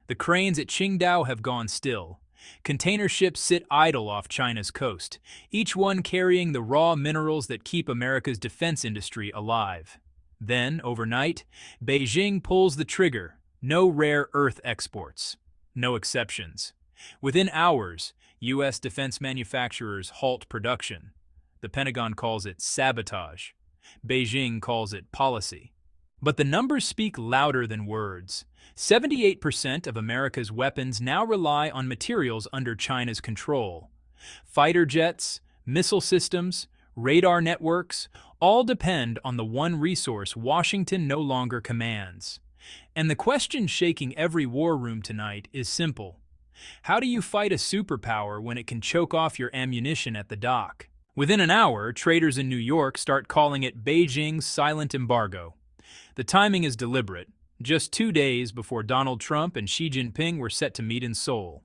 The cranes at Qingdao have gone still. Container ships sit idle off China's coast, each one carrying the raw minerals that keep America's defense industry alive. Then, overnight, Beijing pulls the trigger. No rare earth exports. No exceptions. Within hours, U.S. defense manufacturers halt production. The Pentagon calls it sabotage. Beijing calls it policy. But the numbers speak louder than words. 78% of America's weapons now rely on materials under China's control. Fighter jets, missile systems, radar networks, all depend on the one resource Washington no longer commands. And the question shaking every war room tonight is simple. How do you fight a superpower when it can choke off your ammunition at the dock? Within an hour, traders in New York start calling it Beijing's silent embargo. The timing is deliberate, just 2 days before Donald Trump and Xi Jinping were set to meet in Seoul.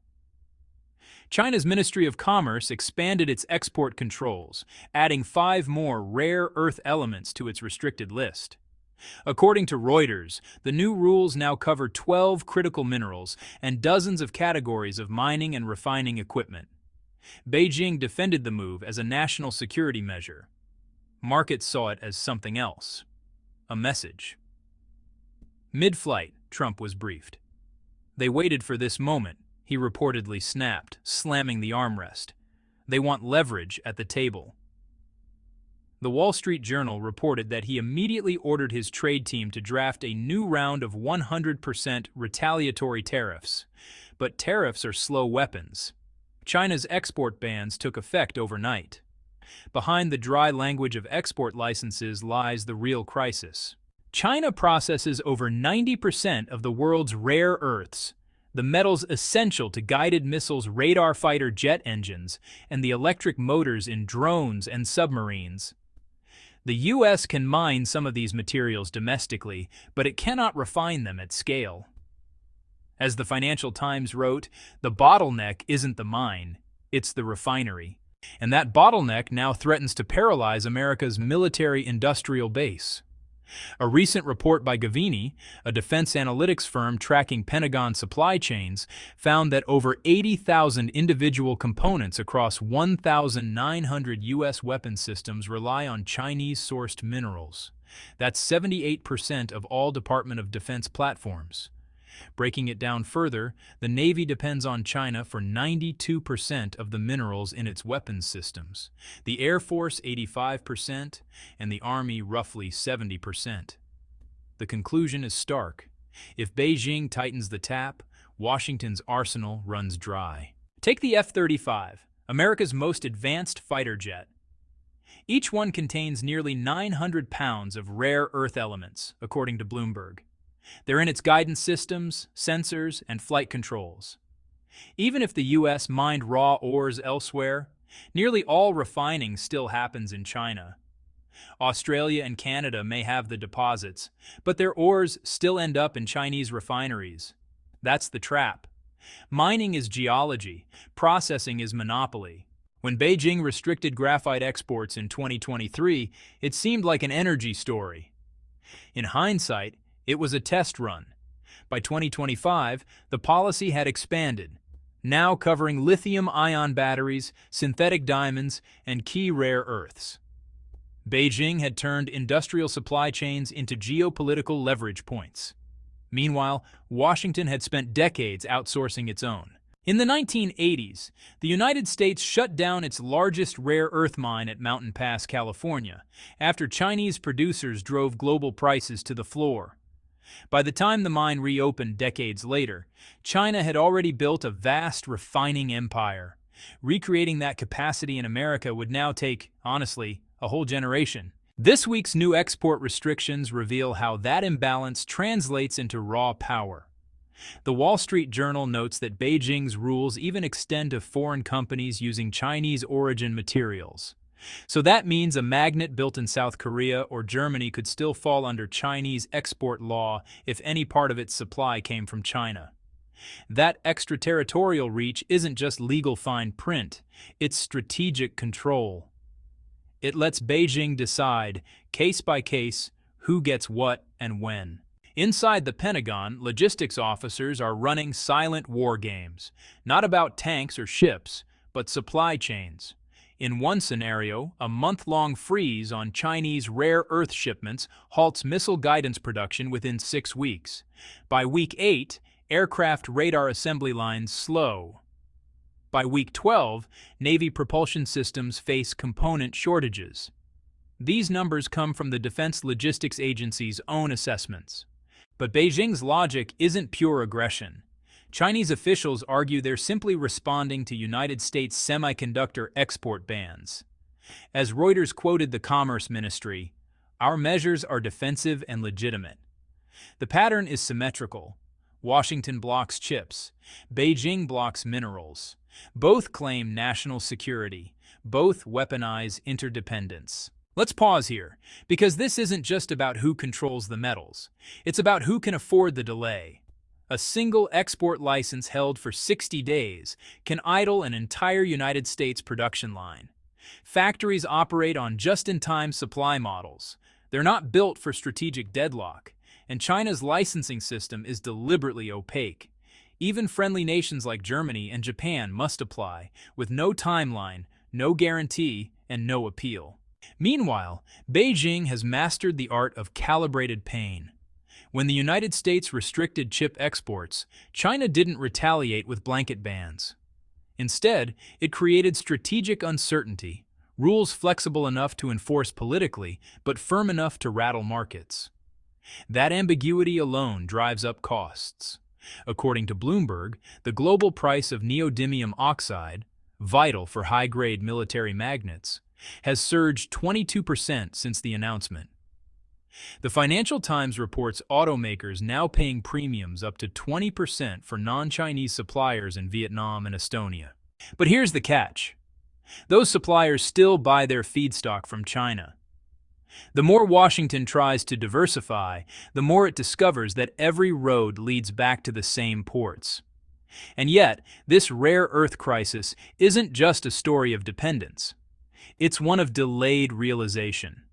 China's Ministry of Commerce expanded its export controls, adding 5 more rare earth elements to its restricted list. According to Reuters, the new rules now cover 12 critical minerals and dozens of categories of mining and refining equipment. Beijing defended the move as a national security measure. Markets saw it as something else. A message. Mid-flight, Trump was briefed. They waited for this moment, he reportedly snapped, slamming the armrest. They want leverage at the table. The Wall Street Journal reported that he immediately ordered his trade team to draft a new round of 100% retaliatory tariffs. But tariffs are slow weapons. China's export bans took effect overnight. Behind the dry language of export licenses lies the real crisis. China processes over 90% of the world's rare earths, the metals essential to guided missiles, radar fighter jet engines, and the electric motors in drones and submarines. The U.S. can mine some of these materials domestically, but it cannot refine them at scale. As the Financial Times wrote, the bottleneck isn't the mine, it's the refinery. And that bottleneck now threatens to paralyze America's military-industrial base. A recent report by Gavini, a defense analytics firm tracking Pentagon supply chains, found that over 80,000 individual components across 1,900 U.S. weapon systems rely on Chinese-sourced minerals. That's 78% of all Department of Defense platforms. Breaking it down further, the Navy depends on China for 92% of the minerals in its weapons systems, the Air Force 85%, and the Army roughly 70%. The conclusion is stark. If Beijing tightens the tap, Washington's arsenal runs dry. Take the F-35, America's most advanced fighter jet. Each one contains nearly 900 pounds of rare earth elements, according to Bloomberg. They're in its guidance systems, sensors, and flight controls. Even if the U.S. mined raw ores elsewhere, nearly all refining still happens in China. Australia and Canada may have the deposits, but their ores still end up in Chinese refineries. That's the trap. Mining is geology, processing is monopoly. When Beijing restricted graphite exports in 2023, it seemed like an energy story. In hindsight, it was a test run. By 2025, the policy had expanded, now covering lithium-ion batteries, synthetic diamonds, and key rare earths. Beijing had turned industrial supply chains into geopolitical leverage points. Meanwhile, Washington had spent decades outsourcing its own. In the 1980s, the United States shut down its largest rare earth mine at Mountain Pass, California, after Chinese producers drove global prices to the floor. By the time the mine reopened decades later, China had already built a vast refining empire. Recreating that capacity in America would now take, honestly, a whole generation. This week's new export restrictions reveal how that imbalance translates into raw power. The Wall Street Journal notes that Beijing's rules even extend to foreign companies using Chinese origin materials. So that means a magnet built in South Korea or Germany could still fall under Chinese export law if any part of its supply came from China. That extraterritorial reach isn't just legal fine print, it's strategic control. It lets Beijing decide, case by case, who gets what and when. Inside the Pentagon, logistics officers are running silent war games, not about tanks or ships, but supply chains. In one scenario, a month-long freeze on Chinese rare earth shipments halts missile guidance production within 6 weeks. By week 8, aircraft radar assembly lines slow. By week 12, Navy propulsion systems face component shortages. These numbers come from the Defense Logistics Agency's own assessments. But Beijing's logic isn't pure aggression. Chinese officials argue they're simply responding to United States semiconductor export bans. As Reuters quoted the Commerce Ministry, "Our measures are defensive and legitimate." The pattern is symmetrical. Washington blocks chips. Beijing blocks minerals. Both claim national security. Both weaponize interdependence. Let's pause here, because this isn't just about who controls the metals. It's about who can afford the delay. A single export license held for 60 days can idle an entire United States production line. Factories operate on just-in-time supply models. They're not built for strategic deadlock, and China's licensing system is deliberately opaque. Even friendly nations like Germany and Japan must apply, with no timeline, no guarantee, and no appeal. Meanwhile, Beijing has mastered the art of calibrated pain. When the United States restricted chip exports, China didn't retaliate with blanket bans. Instead, it created strategic uncertainty, rules flexible enough to enforce politically, but firm enough to rattle markets. That ambiguity alone drives up costs. According to Bloomberg, the global price of neodymium oxide, vital for high-grade military magnets, has surged 22% since the announcement. The Financial Times reports automakers now paying premiums up to 20% for non-Chinese suppliers in Vietnam and Estonia. But here's the catch. Those suppliers still buy their feedstock from China. The more Washington tries to diversify, the more it discovers that every road leads back to the same ports. And yet, this rare earth crisis isn't just a story of dependence. It's one of delayed realization.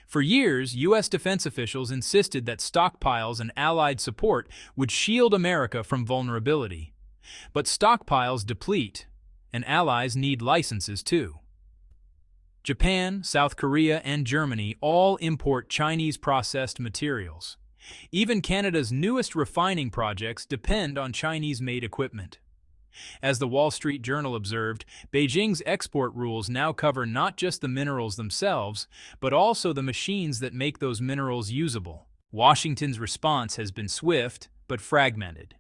For years, U.S. defense officials insisted that stockpiles and allied support would shield America from vulnerability. But stockpiles deplete, and allies need licenses too. Japan, South Korea, and Germany all import Chinese processed materials. Even Canada's newest refining projects depend on Chinese-made equipment. As the Wall Street Journal observed, Beijing's export rules now cover not just the minerals themselves, but also the machines that make those minerals usable. Washington's response has been swift, but fragmented.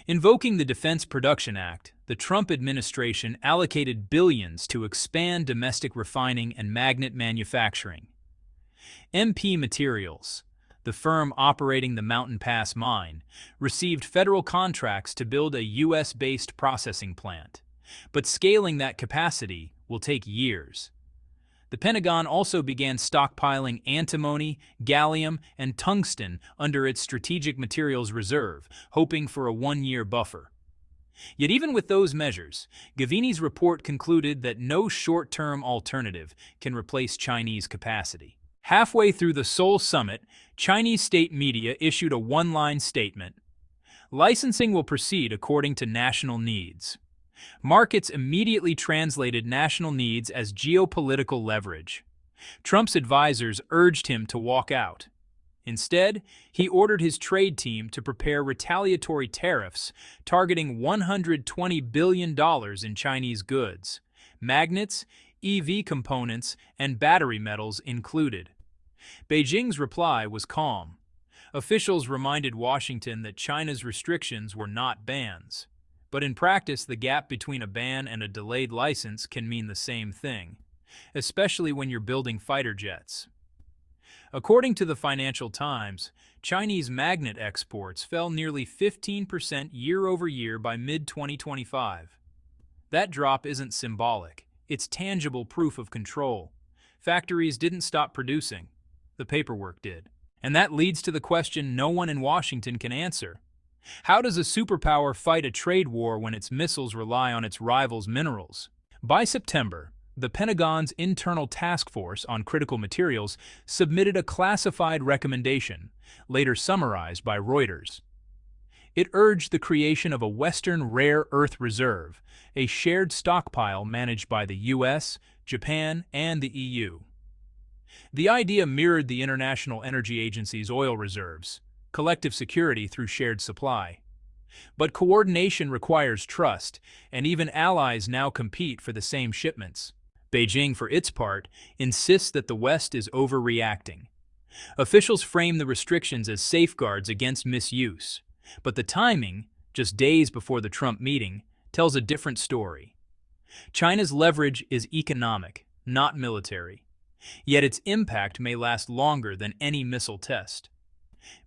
Invoking the Defense Production Act, the Trump administration allocated billions to expand domestic refining and magnet manufacturing. MP Materials, the firm operating the Mountain Pass mine, received federal contracts to build a U.S.-based processing plant. But scaling that capacity will take years. The Pentagon also began stockpiling antimony, gallium, and tungsten under its Strategic Materials Reserve, hoping for a 1-year buffer. Yet even with those measures, Gavini's report concluded that no short-term alternative can replace Chinese capacity. Halfway through the Seoul summit, Chinese state media issued a one-line statement. Licensing will proceed according to national needs. Markets immediately translated national needs as geopolitical leverage. Trump's advisors urged him to walk out. Instead, he ordered his trade team to prepare retaliatory tariffs targeting $120 billion in Chinese goods, magnets, EV components, and battery metals included. Beijing's reply was calm. Officials reminded Washington that China's restrictions were not bans. But in practice, the gap between a ban and a delayed license can mean the same thing, especially when you're building fighter jets. According to the Financial Times, Chinese magnet exports fell nearly 15% year-over-year by mid-2025. That drop isn't symbolic. It's tangible proof of control. Factories didn't stop producing. The paperwork did. And that leads to the question no one in Washington can answer. How does a superpower fight a trade war when its missiles rely on its rivals' minerals? By September, the Pentagon's internal task force on critical materials submitted a classified recommendation, later summarized by Reuters. It urged the creation of a Western Rare Earth Reserve, a shared stockpile managed by the US, Japan, and the EU. The idea mirrored the International Energy Agency's oil reserves, collective security through shared supply. But coordination requires trust, and even allies now compete for the same shipments. Beijing, for its part, insists that the West is overreacting. Officials frame the restrictions as safeguards against misuse, but the timing, just days before the Trump meeting, tells a different story. China's leverage is economic, not military, yet its impact may last longer than any missile test.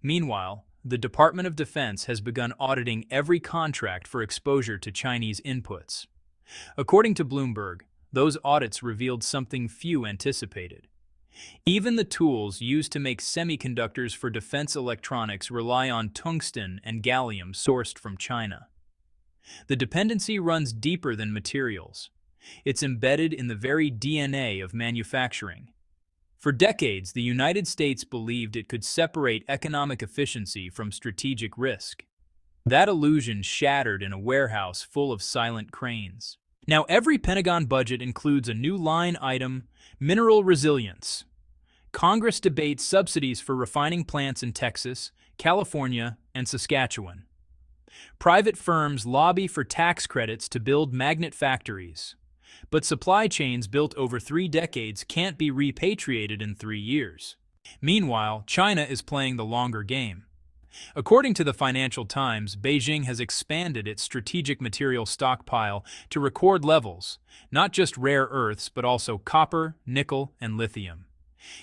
Meanwhile, the Department of Defense has begun auditing every contract for exposure to Chinese inputs. According to Bloomberg, those audits revealed something few anticipated. Even the tools used to make semiconductors for defense electronics rely on tungsten and gallium sourced from China. The dependency runs deeper than materials. It's embedded in the very DNA of manufacturing. For decades, the United States believed it could separate economic efficiency from strategic risk. That illusion shattered in a warehouse full of silent cranes. Now every Pentagon budget includes a new line item, mineral resilience. Congress debates subsidies for refining plants in Texas, California, and Saskatchewan. Private firms lobby for tax credits to build magnet factories. But supply chains built over 3 decades can't be repatriated in 3 years. Meanwhile, China is playing the longer game. According to the Financial Times, Beijing has expanded its strategic material stockpile to record levels, not just rare earths but also copper, nickel, and lithium.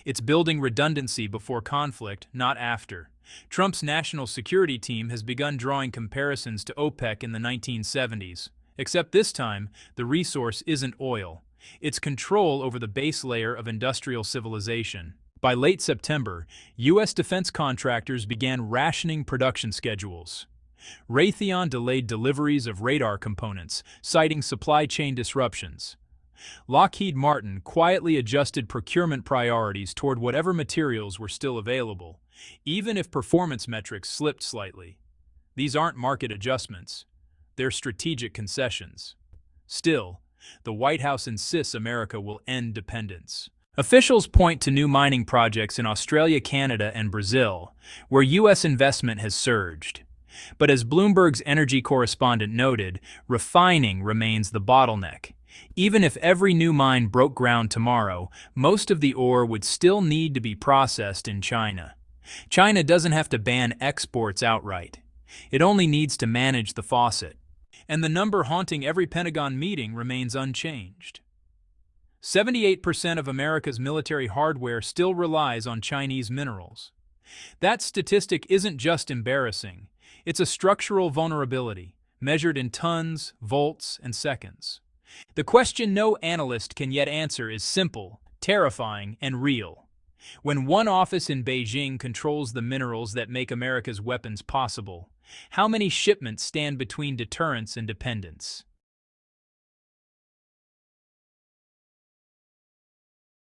It's building redundancy before conflict, not after. Trump's national security team has begun drawing comparisons to OPEC in the 1970s. Except this time, the resource isn't oil. It's control over the base layer of industrial civilization. By late September, U.S. defense contractors began rationing production schedules. Raytheon delayed deliveries of radar components, citing supply chain disruptions. Lockheed Martin quietly adjusted procurement priorities toward whatever materials were still available, even if performance metrics slipped slightly. These aren't market adjustments. They're strategic concessions. Still, the White House insists America will end dependence. Officials point to new mining projects in Australia, Canada, and Brazil, where U.S. investment has surged. But as Bloomberg's energy correspondent noted, refining remains the bottleneck. Even if every new mine broke ground tomorrow, most of the ore would still need to be processed in China. China doesn't have to ban exports outright. It only needs to manage the faucet. And the number haunting every Pentagon meeting remains unchanged. 78% of America's military hardware still relies on Chinese minerals. That statistic isn't just embarrassing. It's a structural vulnerability, measured in tons, volts, and seconds. The question no analyst can yet answer is simple, terrifying, and real. When one office in Beijing controls the minerals that make America's weapons possible, how many shipments stand between deterrence and dependence?